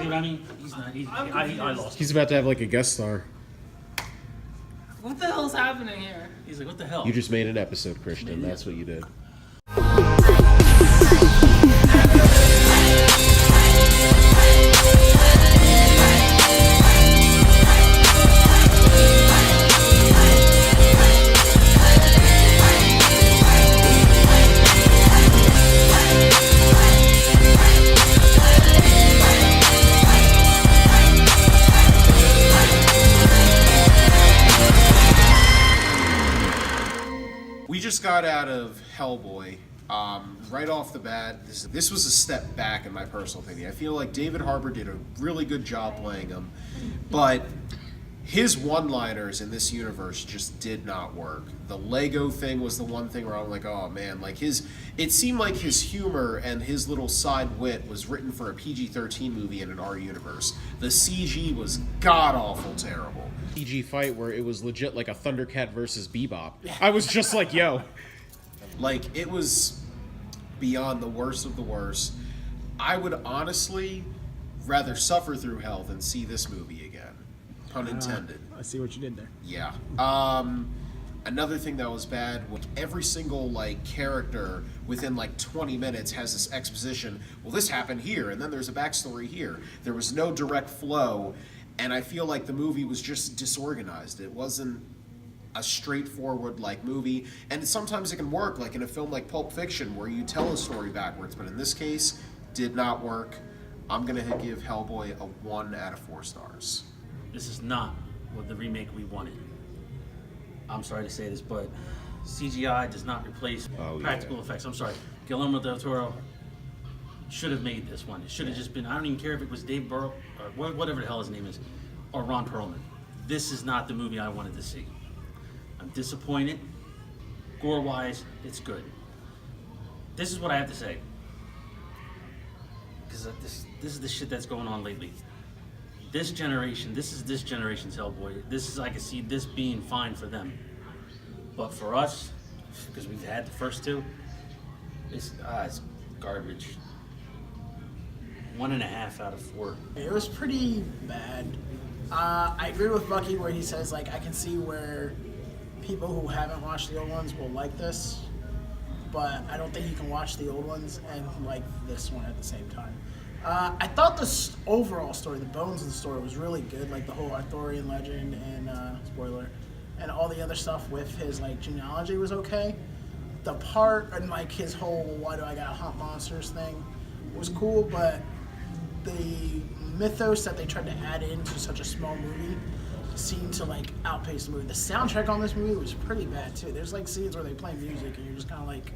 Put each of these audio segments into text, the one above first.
See what I mean? He's not. I lost. He's about to have like a guest star. What the hell's happening here? He's like, what the hell? You just made an episode, Christian. That's what you did. We just got out of Hellboy. Right off the bat, this was a step back in my personal opinion. I feel like David Harbour did a really good job playing him, but his one-liners in this universe just did not work. The Lego thing was the one thing where I'm like, oh man, like it seemed like his humor and his little side wit was written for a PG-13 movie in an R universe. The CG was god-awful terrible. CG fight where it was legit like a Thundercat versus Bebop. I was just like, yo. Like, it was beyond the worst of the worst. I would honestly rather suffer through hell than see this movie again. Pun intended. I see what you did there. Yeah. Another thing that was bad was every single like character within like 20 minutes has this exposition. Well, this happened here, and then there's a backstory here. There was no direct flow, and I feel like the movie was just disorganized. It wasn't a straightforward like movie, and sometimes it can work, like in a film like Pulp Fiction, where you tell a story backwards. But in this case, did not work. I'm gonna give Hellboy a 1 out of 4 stars. This is not what the remake we wanted. I'm sorry to say this, but CGI does not replace practical effects. I'm sorry. Guillermo del Toro should have made this one. It should have just been, I don't even care if it was Dave Burrow, or whatever the hell his name is, or Ron Perlman. This is not the movie I wanted to see. I'm disappointed. Gore-wise, it's good. This is what I have to say. Because this is the shit that's going on lately. This generation, this is this generation's Hellboy. I can see this being fine for them. But for us, because we've had the first two, it's garbage. 1.5 out of 4. It was pretty bad. I agree with Bucky where he says, like, I can see where people who haven't watched the old ones will like this, but I don't think you can watch the old ones and like this one at the same time. I thought the overall story, the bones of the story, was really good, like the whole Arthurian legend and spoiler, and all the other stuff with his like genealogy was okay. The part and like his whole "why do I gotta hunt monsters" thing was cool, but the mythos that they tried to add into such a small movie seemed to like outpace the movie. The soundtrack on this movie was pretty bad too. There's like scenes where they play music and you're just kind of like,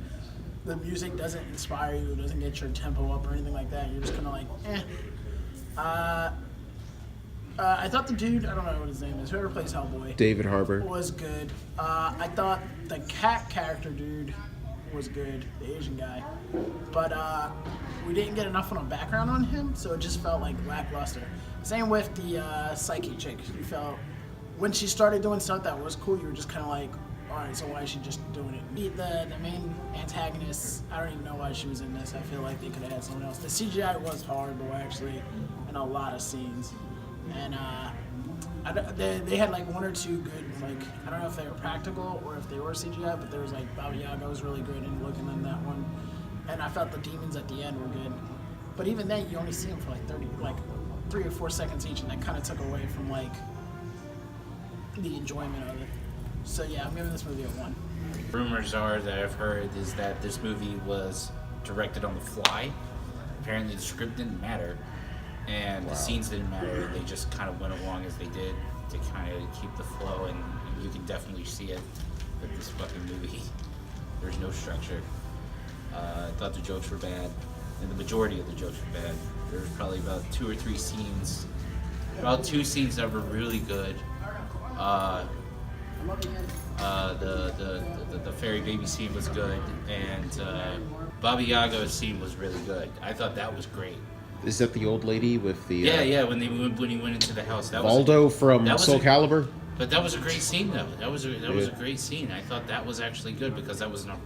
the music doesn't inspire you, doesn't get your tempo up or anything like that. You're just kind of like, eh. I thought the dude, I don't know what his name is, whoever plays Hellboy, David Harbour, was good. I thought the cat character dude was good, the Asian guy, but we didn't get enough on a background on him, so it just felt like lackluster. Same with the psychic chick. You felt when she started doing stuff that was cool, you were just kind of like, all right, so why is she just doing it? The main antagonist, I don't even know why she was in this. I feel like they could have had someone else. The CGI was horrible, actually, in a lot of scenes. And they had like 1 or 2 good, like, I don't know if they were practical or if they were CGI, but there was like Baba Yaga was really good in looking in that one. And I felt the demons at the end were good. But even then, you only see them for like 3 or 4 seconds each, and that kind of took away from like the enjoyment of it. So yeah, I'm giving this movie a 1. Rumors are that I've heard is that this movie was directed on the fly. Apparently the script didn't matter, and the scenes didn't matter. They just kind of went along as they did to kind of keep the flow, and you can definitely see it with this fucking movie. There's no structure. I thought the jokes were bad, and the majority of the jokes were bad. There was probably about 2 or 3 scenes, about 2 scenes that were really good. The fairy baby scene was good, and Baba Yaga's scene was really good. I thought that was great. Is that the old lady with the yeah when he went into the house? That Valdo was from Soul Calibur? But that was a great scene though. That was a great scene. I thought that was actually good because that was a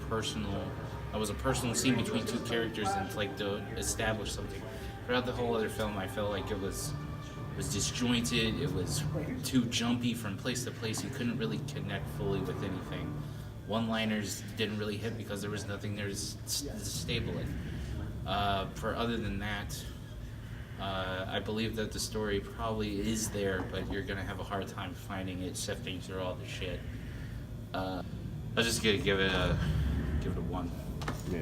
personal scene between 2 characters and like to establish something. Throughout the whole other film, I felt like it was disjointed. It was too jumpy from place to place. You couldn't really connect fully with anything. One-liners didn't really hit because there was nothing there to stable it. For other than that, I believe that the story probably is there, but you're gonna have a hard time finding it, sifting through all the shit. I was just gonna give it a 1. Yeah.